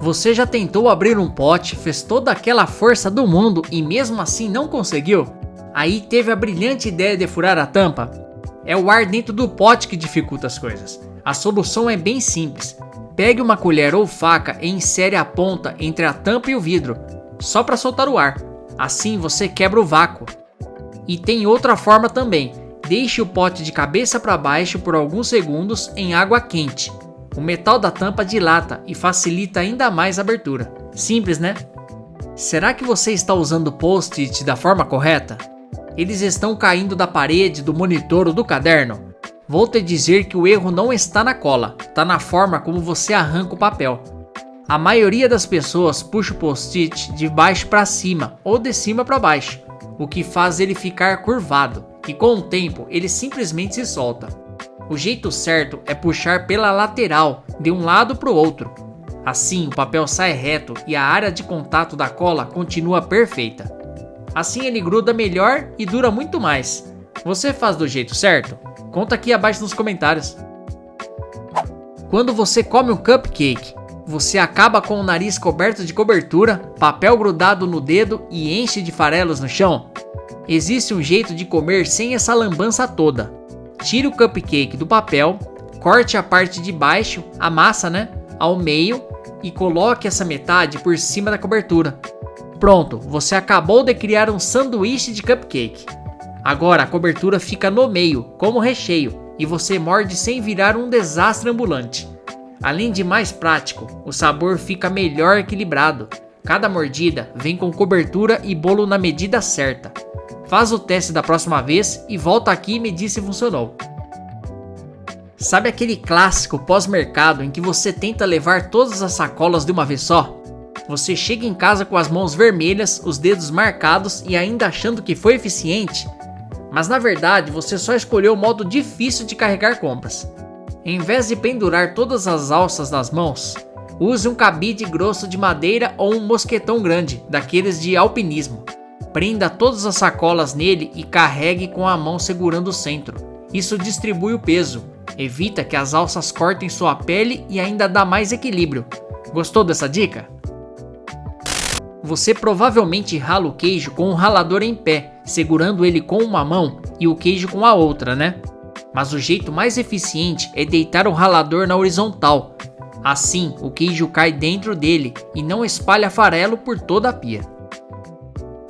Você já tentou abrir um pote, fez toda aquela força do mundo e mesmo assim não conseguiu? Aí teve a brilhante ideia de furar a tampa? É o ar dentro do pote que dificulta as coisas. A solução é bem simples. Pegue uma colher ou faca e insere a ponta entre a tampa e o vidro, só para soltar o ar. Assim você quebra o vácuo. E tem outra forma também. Deixe o pote de cabeça para baixo por alguns segundos em água quente. O metal da tampa dilata e facilita ainda mais a abertura. Simples, né? Será que você está usando post-it da forma correta? Eles estão caindo da parede, do monitor ou do caderno? Vou te dizer que o erro não está na cola, está na forma como você arranca o papel. A maioria das pessoas puxa o post-it de baixo para cima ou de cima para baixo, o que faz ele ficar curvado e com o tempo ele simplesmente se solta. O jeito certo é puxar pela lateral, de um lado para o outro. Assim o papel sai reto e a área de contato da cola continua perfeita. Assim ele gruda melhor e dura muito mais. Você faz do jeito certo? Conta aqui abaixo nos comentários. Quando você come um cupcake, você acaba com o nariz coberto de cobertura, papel grudado no dedo e enche de farelos no chão? Existe um jeito de comer sem essa lambança toda. Tire o cupcake do papel, corte a parte de baixo, a massa, ao meio e coloque essa metade por cima da cobertura. Pronto, você acabou de criar um sanduíche de cupcake. Agora a cobertura fica no meio, como recheio, e você morde sem virar um desastre ambulante. Além de mais prático, o sabor fica melhor equilibrado. Cada mordida vem com cobertura e bolo na medida certa. Faz o teste da próxima vez e volta aqui e me diz se funcionou. Sabe aquele clássico pós-mercado em que você tenta levar todas as sacolas de uma vez só? Você chega em casa com as mãos vermelhas, os dedos marcados e ainda achando que foi eficiente? Mas na verdade você só escolheu o modo difícil de carregar compras. Em vez de pendurar todas as alças nas mãos, use um cabide grosso de madeira ou um mosquetão grande, daqueles de alpinismo. Prenda todas as sacolas nele e carregue com a mão segurando o centro. Isso distribui o peso, evita que as alças cortem sua pele e ainda dá mais equilíbrio. Gostou dessa dica? Você provavelmente rala o queijo com um ralador em pé, segurando ele com uma mão e o queijo com a outra, Mas o jeito mais eficiente é deitar o ralador na horizontal. Assim, o queijo cai dentro dele e não espalha farelo por toda a pia.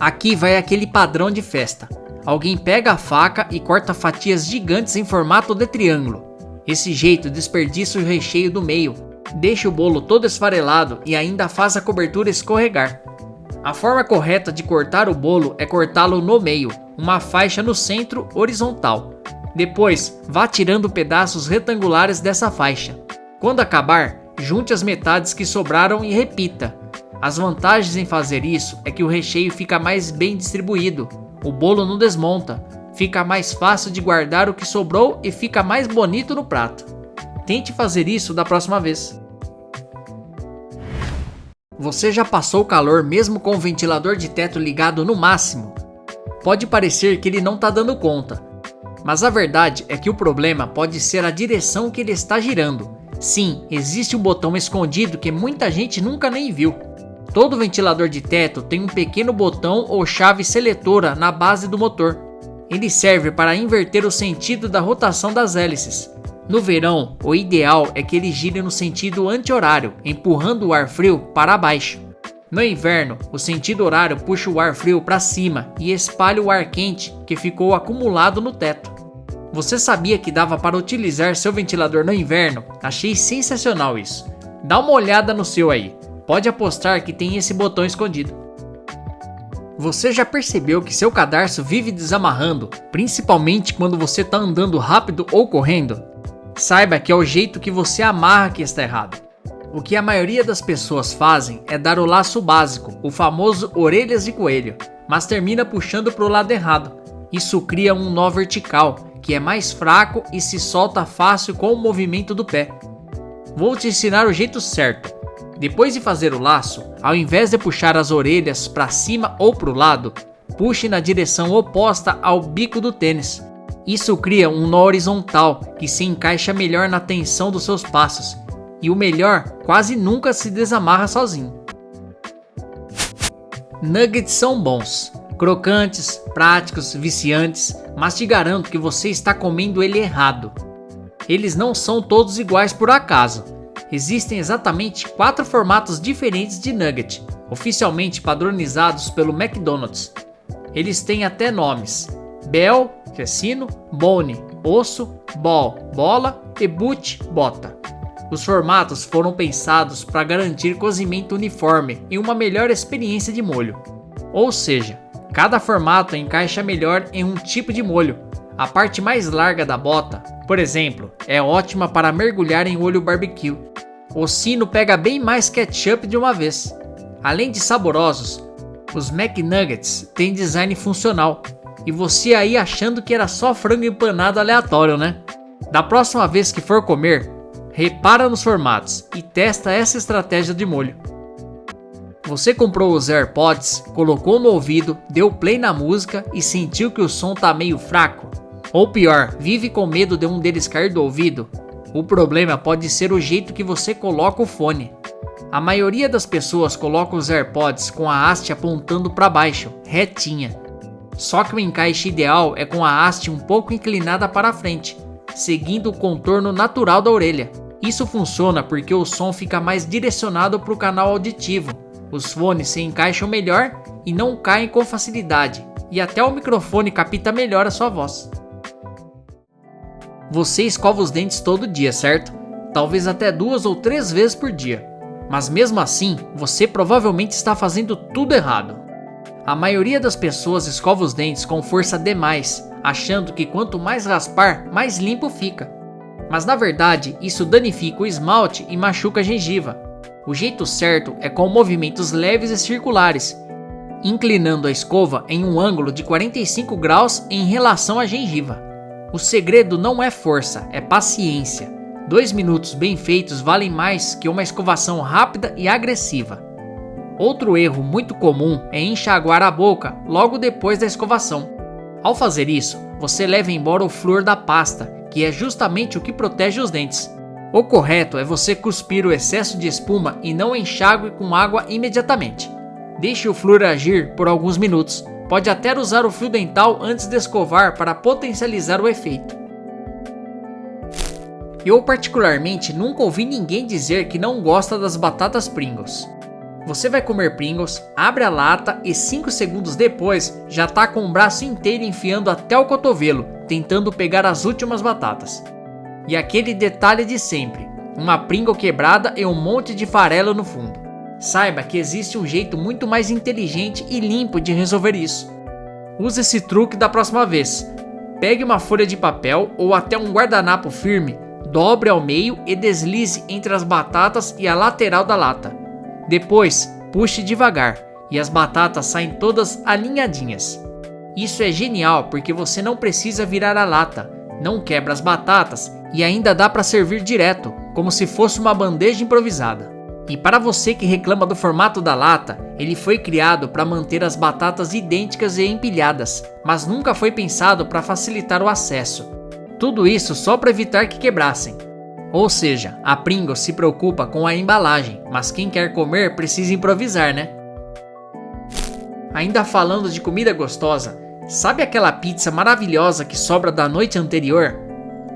Aqui vai aquele padrão de festa. Alguém pega a faca e corta fatias gigantes em formato de triângulo. Esse jeito desperdiça o recheio do meio, deixa o bolo todo esfarelado e ainda faz a cobertura escorregar. A forma correta de cortar o bolo é cortá-lo no meio, uma faixa no centro horizontal. Depois, vá tirando pedaços retangulares dessa faixa. Quando acabar, junte as metades que sobraram e repita. As vantagens em fazer isso é que o recheio fica mais bem distribuído, o bolo não desmonta, fica mais fácil de guardar o que sobrou e fica mais bonito no prato. Tente fazer isso da próxima vez. Você já passou calor mesmo com o ventilador de teto ligado no máximo? Pode parecer que ele não está dando conta, mas a verdade é que o problema pode ser a direção que ele está girando. Sim, existe um botão escondido que muita gente nunca nem viu. Todo ventilador de teto tem um pequeno botão ou chave seletora na base do motor. Ele serve para inverter o sentido da rotação das hélices. No verão, o ideal é que ele gire no sentido anti-horário, empurrando o ar frio para baixo. No inverno, o sentido horário puxa o ar frio para cima e espalha o ar quente que ficou acumulado no teto. Você sabia que dava para utilizar seu ventilador no inverno? Achei sensacional isso. Dá uma olhada no seu aí. Pode apostar que tem esse botão escondido. Você já percebeu que seu cadarço vive desamarrando, principalmente quando você está andando rápido ou correndo? Saiba que é o jeito que você amarra que está errado. O que a maioria das pessoas fazem é dar o laço básico, o famoso orelhas de coelho, mas termina puxando para o lado errado. Isso cria um nó vertical, que é mais fraco e se solta fácil com o movimento do pé. Vou te ensinar o jeito certo. Depois de fazer o laço, ao invés de puxar as orelhas para cima ou para o lado, puxe na direção oposta ao bico do tênis. Isso cria um nó horizontal que se encaixa melhor na tensão dos seus passos. E o melhor, quase nunca se desamarra sozinho. Nuggets são bons, crocantes, práticos, viciantes, mas te garanto que você está comendo ele errado. Eles não são todos iguais por acaso. Existem exatamente 4 formatos diferentes de nugget, oficialmente padronizados pelo McDonald's. Eles têm até nomes: Bell, que é sino, Bone, osso, Ball, bola e Boot, bota. Os formatos foram pensados para garantir cozimento uniforme e uma melhor experiência de molho. Ou seja, cada formato encaixa melhor em um tipo de molho. A parte mais larga da bota, por exemplo, é ótima para mergulhar em molho barbecue. O sino pega bem mais ketchup de uma vez. Além de saborosos, os McNuggets têm design funcional. E você aí achando que era só frango empanado aleatório, né? Da próxima vez que for comer, repara nos formatos e testa essa estratégia de molho. Você comprou os AirPods, colocou no ouvido, deu play na música e sentiu que o som tá meio fraco? Ou pior, vive com medo de um deles cair do ouvido? O problema pode ser o jeito que você coloca o fone. A maioria das pessoas coloca os AirPods com a haste apontando para baixo, retinha. Só que o encaixe ideal é com a haste um pouco inclinada para frente, seguindo o contorno natural da orelha. Isso funciona porque o som fica mais direcionado para o canal auditivo. Os fones se encaixam melhor e não caem com facilidade, e até o microfone capta melhor a sua voz. Você escova os dentes todo dia, certo? Talvez até 2 ou 3 vezes por dia. Mas mesmo assim, você provavelmente está fazendo tudo errado. A maioria das pessoas escova os dentes com força demais, achando que quanto mais raspar, mais limpo fica. Mas na verdade, isso danifica o esmalte e machuca a gengiva. O jeito certo é com movimentos leves e circulares, inclinando a escova em um ângulo de 45 graus em relação à gengiva. O segredo não é força, é paciência. 2 minutos bem feitos valem mais que uma escovação rápida e agressiva. Outro erro muito comum é enxaguar a boca logo depois da escovação. Ao fazer isso, você leva embora o flúor da pasta, que é justamente o que protege os dentes. O correto é você cuspir o excesso de espuma e não enxague com água imediatamente. Deixe o flúor agir por alguns minutos. Pode até usar o fio dental antes de escovar para potencializar o efeito. Eu particularmente nunca ouvi ninguém dizer que não gosta das batatas Pringles. Você vai comer Pringles, abre a lata e 5 segundos depois já tá com o braço inteiro enfiando até o cotovelo, tentando pegar as últimas batatas. E aquele detalhe de sempre, uma Pringle quebrada e um monte de farelo no fundo. Saiba que existe um jeito muito mais inteligente e limpo de resolver isso. Use esse truque da próxima vez. Pegue uma folha de papel ou até um guardanapo firme, dobre ao meio e deslize entre as batatas e a lateral da lata. Depois, puxe devagar e as batatas saem todas alinhadinhas. Isso é genial porque você não precisa virar a lata, não quebra as batatas e ainda dá para servir direto, como se fosse uma bandeja improvisada. E para você que reclama do formato da lata, ele foi criado para manter as batatas idênticas e empilhadas, mas nunca foi pensado para facilitar o acesso. Tudo isso só para evitar que quebrassem. Ou seja, a Pringles se preocupa com a embalagem, mas quem quer comer precisa improvisar, né? Ainda falando de comida gostosa, sabe aquela pizza maravilhosa que sobra da noite anterior?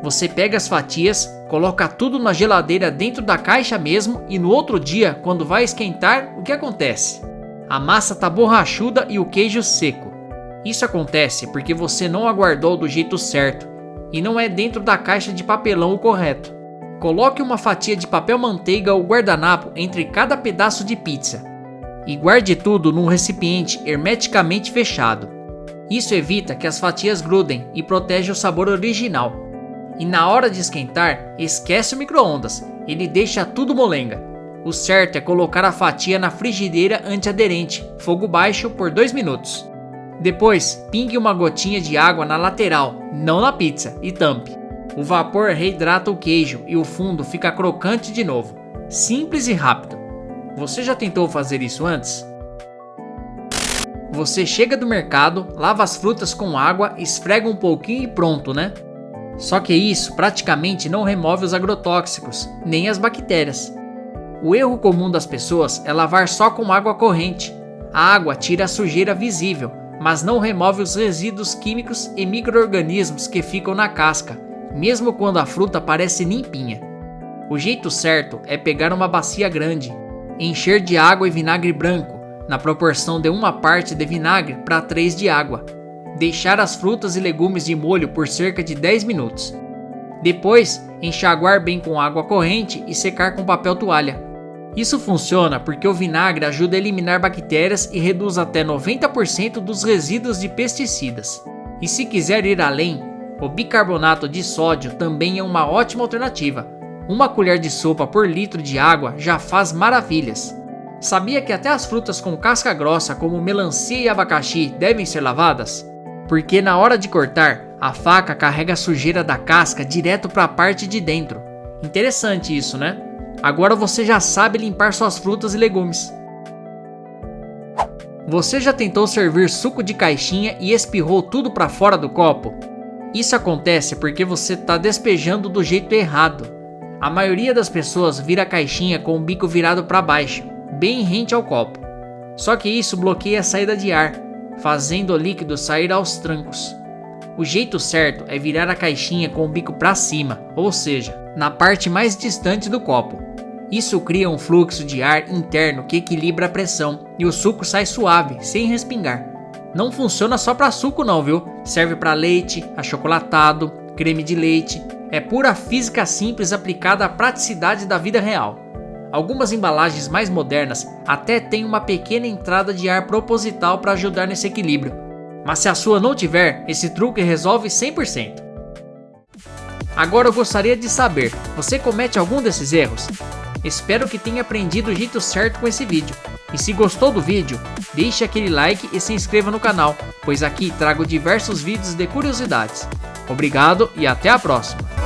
Você pega as fatias, coloca tudo na geladeira dentro da caixa mesmo e no outro dia, quando vai esquentar, o que acontece? A massa tá borrachuda e o queijo seco. Isso acontece porque você não aguardou do jeito certo e não é dentro da caixa de papelão o correto. Coloque uma fatia de papel manteiga ou guardanapo entre cada pedaço de pizza e guarde tudo num recipiente hermeticamente fechado. Isso evita que as fatias grudem e protege o sabor original. E na hora de esquentar, esquece o micro-ondas, ele deixa tudo molenga. O certo é colocar a fatia na frigideira antiaderente, fogo baixo por 2 minutos. Depois, pingue uma gotinha de água na lateral, não na pizza, e tampe. O vapor reidrata o queijo e o fundo fica crocante de novo. Simples e rápido. Você já tentou fazer isso antes? Você chega do mercado, lava as frutas com água, esfrega um pouquinho e pronto, né? Só que isso praticamente não remove os agrotóxicos, nem as bactérias. O erro comum das pessoas é lavar só com água corrente. A água tira a sujeira visível, mas não remove os resíduos químicos e micro-organismos que ficam na casca, mesmo quando a fruta parece limpinha. O jeito certo é pegar uma bacia grande, encher de água e vinagre branco, na proporção de 1 parte de vinagre para 3 de água. Deixar as frutas e legumes de molho por cerca de 10 minutos. Depois, enxaguar bem com água corrente e secar com papel toalha. Isso funciona porque o vinagre ajuda a eliminar bactérias e reduz até 90% dos resíduos de pesticidas. E se quiser ir além, o bicarbonato de sódio também é uma ótima alternativa. 1 colher de sopa por litro de água já faz maravilhas. Sabia que até as frutas com casca grossa como melancia e abacaxi devem ser lavadas? Porque na hora de cortar, a faca carrega a sujeira da casca direto para a parte de dentro. Interessante isso, né? Agora você já sabe limpar suas frutas e legumes. Você já tentou servir suco de caixinha e espirrou tudo para fora do copo? Isso acontece porque você está despejando do jeito errado. A maioria das pessoas vira a caixinha com o bico virado para baixo, bem rente ao copo. Só que isso bloqueia a saída de ar, fazendo o líquido sair aos trancos. O jeito certo é virar a caixinha com o bico para cima, ou seja, na parte mais distante do copo. Isso cria um fluxo de ar interno que equilibra a pressão e o suco sai suave, sem respingar. Não funciona só para suco não, viu? Serve para leite, achocolatado, creme de leite. É pura física simples aplicada à praticidade da vida real. Algumas embalagens mais modernas até têm uma pequena entrada de ar proposital para ajudar nesse equilíbrio. Mas se a sua não tiver, esse truque resolve 100%. Agora eu gostaria de saber, você comete algum desses erros? Espero que tenha aprendido o jeito certo com esse vídeo. E se gostou do vídeo, deixe aquele like e se inscreva no canal, pois aqui trago diversos vídeos de curiosidades. Obrigado e até a próxima!